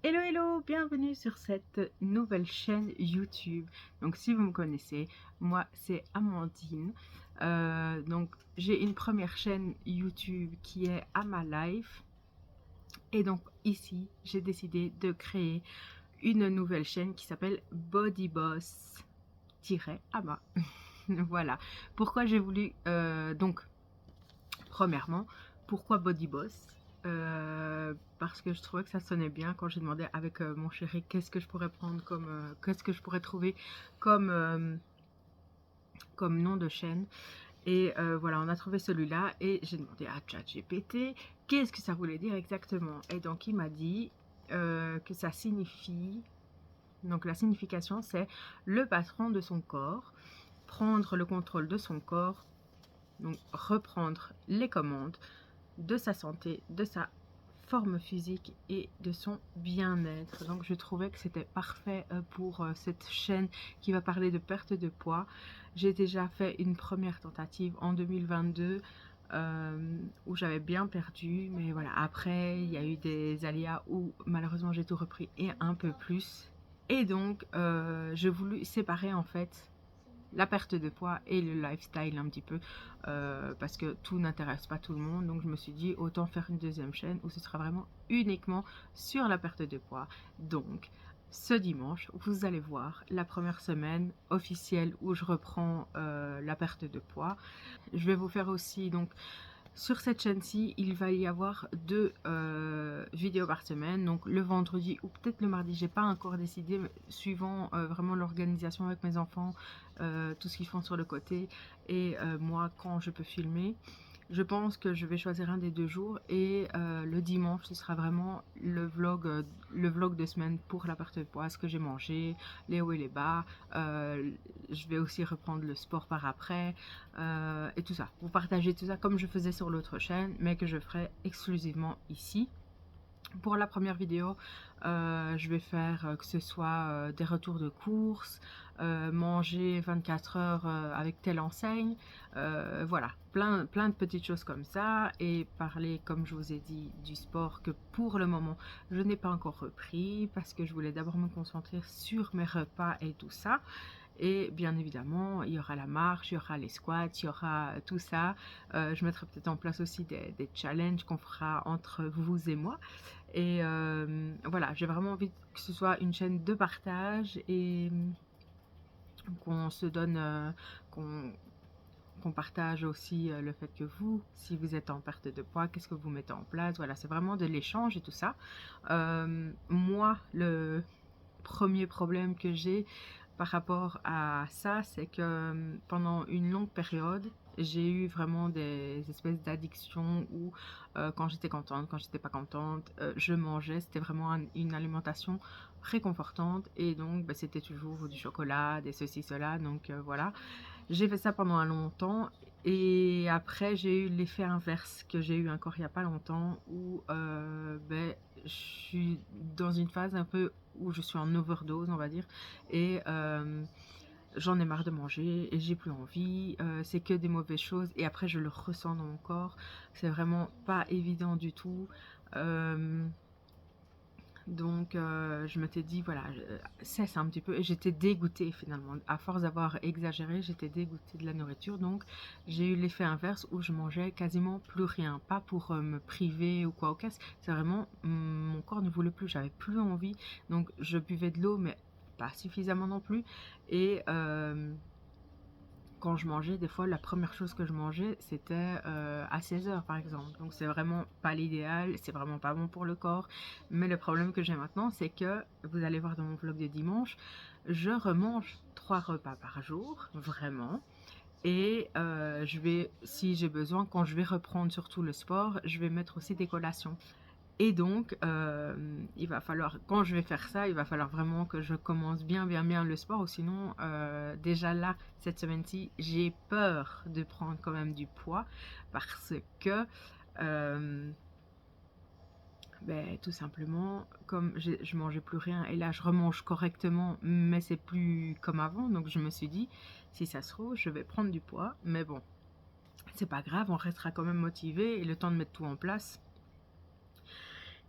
Hello hello, bienvenue sur cette nouvelle chaîne YouTube. Donc si vous me connaissez, moi c'est Amandine. Donc j'ai une première chaîne YouTube qui est Ama Life. Et donc ici j'ai décidé de créer une nouvelle chaîne qui s'appelle Body Boss-Ama. Voilà. Pourquoi j'ai voulu... donc premièrement, pourquoi Body Boss? Parce que je trouvais que ça sonnait bien quand j'ai demandé avec mon chéri qu'est-ce que je pourrais prendre comme qu'est-ce que je pourrais trouver comme comme nom de chaîne. Et voilà, on a trouvé celui-là et j'ai demandé à ChatGPT qu'est-ce que ça voulait dire exactement. Et donc il m'a dit que ça signifie, donc la signification c'est le patron de son corps, prendre le contrôle de son corps, donc reprendre les commandes de sa santé, de sa forme physique et de son bien-être. Donc je trouvais que c'était parfait pour cette chaîne qui va parler de perte de poids. J'ai déjà fait une première tentative en 2022 où j'avais bien perdu, mais voilà, après il y a eu des aléas où malheureusement j'ai tout repris et un peu plus. Et donc j'ai voulu séparer en fait la perte de poids et le lifestyle un petit peu parce que tout n'intéresse pas tout le monde. Donc je me suis dit autant faire une deuxième chaîne où ce sera vraiment uniquement sur la perte de poids. Donc ce dimanche vous allez voir la première semaine officielle où je reprends la perte de poids. Je vais vous faire aussi donc sur cette chaîne-ci, il va y avoir deux vidéos par semaine, donc le vendredi ou peut-être le mardi, j'ai pas encore décidé, mais suivant vraiment l'organisation avec mes enfants, tout ce qu'ils font sur le côté et moi quand je peux filmer. Je pense que je vais choisir un des deux jours et le dimanche ce sera vraiment le vlog de semaine pour la perte de poids, ce que j'ai mangé, les hauts et les bas. Je vais aussi reprendre le sport par après et tout ça. Vous partagez tout ça comme je faisais sur l'autre chaîne mais que je ferai exclusivement ici. Pour la première vidéo, je vais faire que ce soit des retours de courses, manger 24 heures avec telle enseigne, voilà, plein de petites choses comme ça et parler, comme je vous ai dit, du sport que pour le moment, je n'ai pas encore repris parce que je voulais d'abord me concentrer sur mes repas et tout ça. Et bien évidemment, il y aura la marche, il y aura les squats, il y aura tout ça. Je mettrai peut-être en place aussi des challenges qu'on fera entre vous et moi. Et voilà, j'ai vraiment envie que ce soit une chaîne de partage et qu'on se donne, qu'on qu'on partage aussi le fait que vous, si vous êtes en perte de poids, qu'est-ce que vous mettez en place. Voilà, c'est vraiment de l'échange et tout ça. Moi, le premier problème que j'ai par rapport à ça, c'est que pendant une longue période, j'ai eu vraiment des espèces d'addictions où quand j'étais contente, quand j'étais pas contente, je mangeais. C'était vraiment une alimentation réconfortante et donc bah, c'était toujours du chocolat, des ceci, cela. Donc voilà, j'ai fait ça pendant un long temps et après j'ai eu l'effet inverse que j'ai eu encore il n'y a pas longtemps où ben, je suis dans une phase un peu où je suis en overdose on va dire et j'en ai marre de manger et j'ai plus envie, c'est que des mauvaises choses et après je le ressens dans mon corps, c'est vraiment pas évident du tout. Euh, donc je m'étais dit voilà, cesse un petit peu et j'étais dégoûtée finalement. À force d'avoir exagéré, j'étais dégoûtée de la nourriture. Donc j'ai eu l'effet inverse où je mangeais quasiment plus rien. Pas pour me priver ou quoi au casse. C'est vraiment mon corps ne voulait plus, j'avais plus envie. Donc je buvais de l'eau mais pas suffisamment non plus. Et quand je mangeais, des fois, la première chose que je mangeais, c'était à 16 heures par exemple. Donc c'est vraiment pas l'idéal, c'est vraiment pas bon pour le corps. Mais le problème que j'ai maintenant, c'est que, vous allez voir dans mon vlog de dimanche, je remange 3 repas par jour, vraiment. Et je vais, si j'ai besoin, quand je vais reprendre surtout le sport, je vais mettre aussi des collations. Et donc, il va falloir, quand je vais faire ça, il va falloir vraiment que je commence bien le sport. Ou sinon, déjà là, cette semaine-ci, j'ai peur de prendre quand même du poids parce que, euh, ben, tout simplement, comme je mangeais plus rien et là, je remange correctement, mais c'est plus comme avant. Donc, je me suis dit, si ça se trouve, je vais prendre du poids. Mais bon, c'est pas grave, on restera quand même motivé et le temps de mettre tout en place.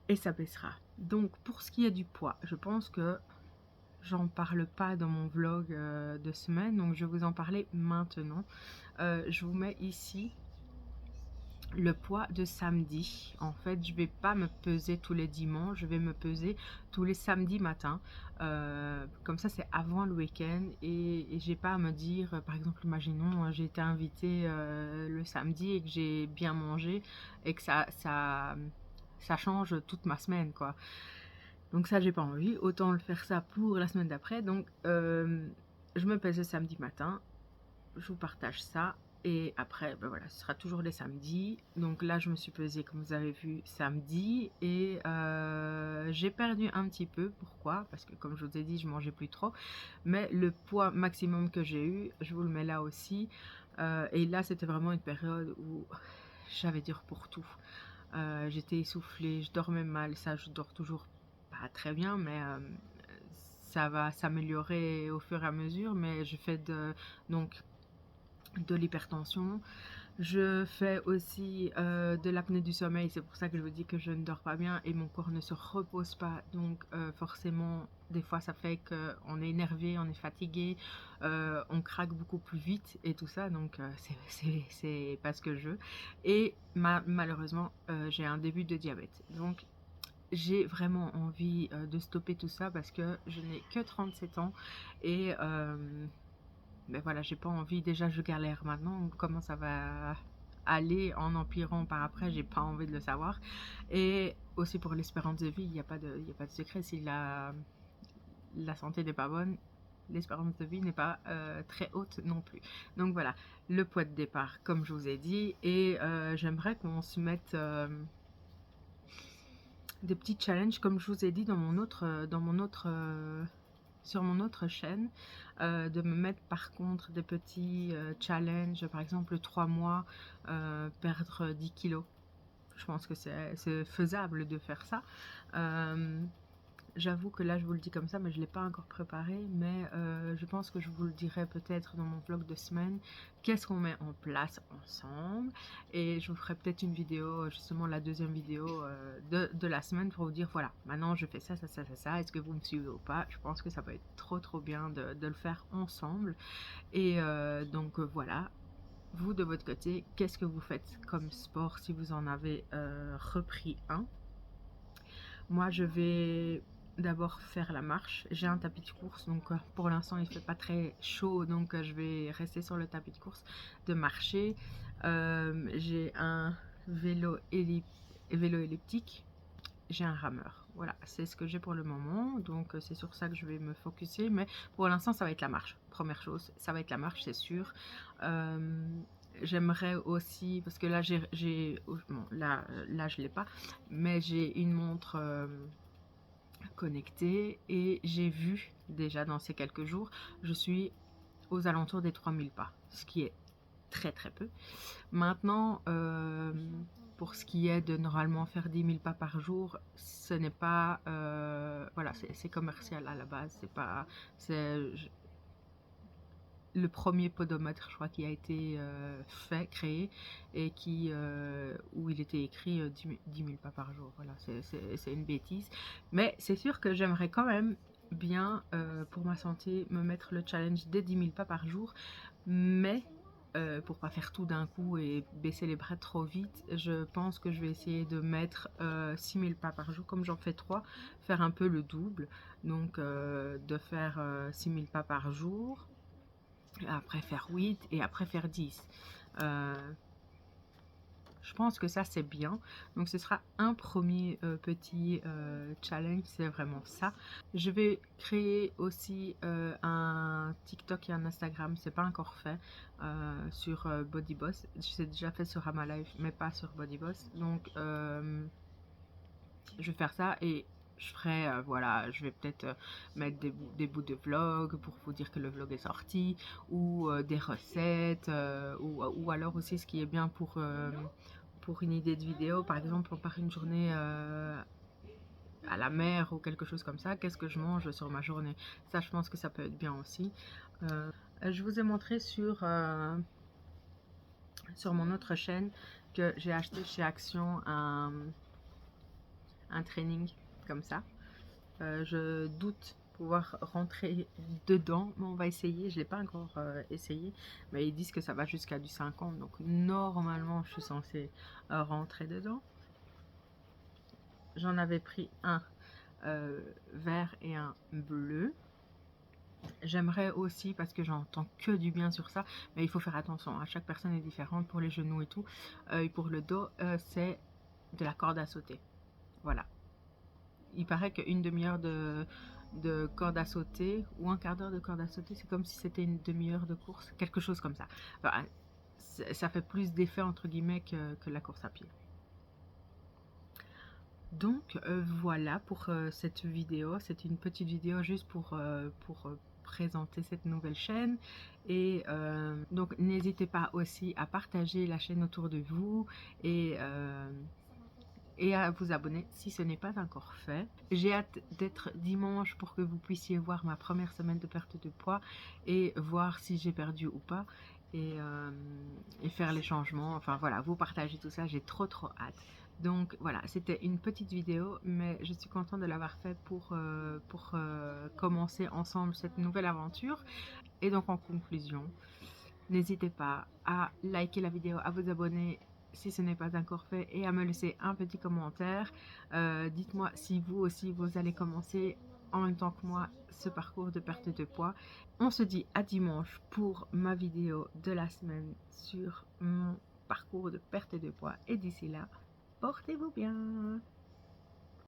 et ça baissera. Donc pour ce qui est du poids, je pense que j'en parle pas dans mon vlog de semaine, donc je vais vous en parler maintenant. Je vous mets ici le poids de samedi. En fait, je vais pas me peser tous les dimanches, je vais me peser tous les samedis matins. Comme ça, c'est avant le week-end et j'ai pas à me dire, par exemple, imaginons, j'ai été invitée le samedi et que j'ai bien mangé et que ça change toute ma semaine, quoi. Donc ça, j'ai pas envie. Autant le faire ça pour la semaine d'après. Donc, je me pèse le samedi matin. Je vous partage ça. Et après, ben voilà, ce sera toujours les samedis. Donc là, je me suis pesée, comme vous avez vu, samedi. Et j'ai perdu un petit peu. Pourquoi? Parce que, comme je vous ai dit, je mangeais plus trop. Mais le poids maximum que j'ai eu, je vous le mets là aussi. Et là, c'était vraiment une période où j'avais dur pour tout. J'étais essoufflée, je dormais mal. Ça, je dors toujours pas très bien, mais ça va s'améliorer au fur et à mesure. Mais je fais donc de l'hypertension. Je fais aussi de l'apnée du sommeil, c'est pour ça que je vous dis que je ne dors pas bien et mon corps ne se repose pas. Donc forcément, des fois ça fait qu'on est énervé, on est fatigué, on craque beaucoup plus vite et tout ça. Donc c'est pas ce que je veux. Et malheureusement, j'ai un début de diabète. Donc j'ai vraiment envie de stopper tout ça parce que je n'ai que 37 ans et mais voilà, j'ai pas envie. Déjà, je galère maintenant. Comment ça va aller en empirant par après, j'ai pas envie de le savoir. Et aussi pour l'espérance de vie, il y a pas de secret. Si la santé n'est pas bonne, l'espérance de vie n'est pas très haute non plus. Donc voilà, le poids de départ, comme je vous ai dit. Et j'aimerais qu'on se mette des petits challenges, comme je vous ai dit sur mon autre chaîne, de me mettre par contre des petits challenges, par exemple 3 mois, perdre 10 kilos. Je pense que c'est faisable de faire ça. J'avoue que là je vous le dis comme ça, mais je ne l'ai pas encore préparé, mais je pense que je vous le dirai peut-être dans mon vlog de semaine, qu'est-ce qu'on met en place ensemble, et je vous ferai peut-être une vidéo, justement la deuxième vidéo de la semaine pour vous dire voilà, maintenant je fais ça, ça, ça, ça, ça, est-ce que vous me suivez ou pas? Je pense que ça va être trop bien de le faire ensemble, et donc voilà. Vous de votre côté, qu'est-ce que vous faites comme sport si vous en avez repris un? Moi, je vais d'abord faire la marche. J'ai un tapis de course, donc pour l'instant, il ne fait pas très chaud, donc je vais rester sur le tapis de course, de marcher. J'ai un vélo elliptique, j'ai un rameur. Voilà, c'est ce que j'ai pour le moment, donc c'est sur ça que je vais me focuser, mais pour l'instant, ça va être la marche. Première chose, ça va être la marche, c'est sûr. J'aimerais aussi, parce que là, bon, là je l'ai pas, mais j'ai une montre connectée et j'ai vu déjà dans ces quelques jours, je suis aux alentours des 3000 pas, ce qui est très peu. Maintenant, pour ce qui est de normalement faire 10 000 pas par jour, ce n'est pas, voilà, c'est commercial à la base, c'est pas, c'est le premier podomètre, je crois, qui a été créé, et où il était écrit 10 000 pas par jour. Voilà, c'est une bêtise. Mais c'est sûr que j'aimerais quand même bien, pour ma santé, me mettre le challenge des 10 000 pas par jour. Mais pour pas faire tout d'un coup et baisser les bras trop vite, je pense que je vais essayer de mettre 6 000 pas par jour. Comme j'en fais 3, faire un peu le double. Donc de faire 6 000 pas par jour, après faire 8 et après faire 10. Je pense que ça c'est bien. Donc ce sera un premier petit challenge, c'est vraiment ça. Je vais créer aussi un TikTok et un Instagram, c'est pas encore fait, sur Body Boss. C'est déjà fait sur Amalife, mais pas sur Body Boss. Donc je vais faire ça, et je ferai, voilà, je vais peut-être mettre des bouts de vlog pour vous dire que le vlog est sorti, ou des recettes, ou alors aussi ce qui est bien pour une idée de vidéo, par exemple on part une journée à la mer ou quelque chose comme ça, qu'est-ce que je mange sur ma journée, ça je pense que ça peut être bien aussi. Je vous ai montré sur mon autre chaîne que j'ai acheté chez Action un un training comme ça. Je doute pouvoir rentrer dedans, mais on va essayer. Je ne l'ai pas encore essayé, mais ils disent que ça va jusqu'à du 50, donc normalement je suis censée rentrer dedans. J'en avais pris un vert et un bleu. J'aimerais aussi, parce que j'entends que du bien sur ça, mais il faut faire attention, hein, chaque personne est différente pour les genoux et tout. Et pour le dos, c'est de la corde à sauter. Voilà. Il paraît qu'une demi-heure de corde à sauter ou un quart d'heure de corde à sauter, c'est comme si c'était une demi-heure de course, quelque chose comme ça. Enfin, ça fait plus d'effet entre guillemets que la course à pied. Donc voilà pour cette vidéo. C'est une petite vidéo juste pour présenter cette nouvelle chaîne. Et donc n'hésitez pas aussi à partager la chaîne autour de vous et à vous abonner si ce n'est pas encore fait. J'ai hâte d'être dimanche pour que vous puissiez voir ma première semaine de perte de poids et voir si j'ai perdu ou pas et faire les changements. Enfin voilà, vous partagez tout ça, j'ai trop hâte. Donc voilà, c'était une petite vidéo, mais je suis contente de l'avoir fait pour commencer ensemble cette nouvelle aventure. Et donc en conclusion, n'hésitez pas à liker la vidéo, à vous abonner si ce n'est pas encore fait et à me laisser un petit commentaire. Dites-moi si vous aussi vous allez commencer en même temps que moi ce parcours de perte de poids. On se dit à dimanche pour ma vidéo de la semaine sur mon parcours de perte de poids et d'ici là, portez-vous bien.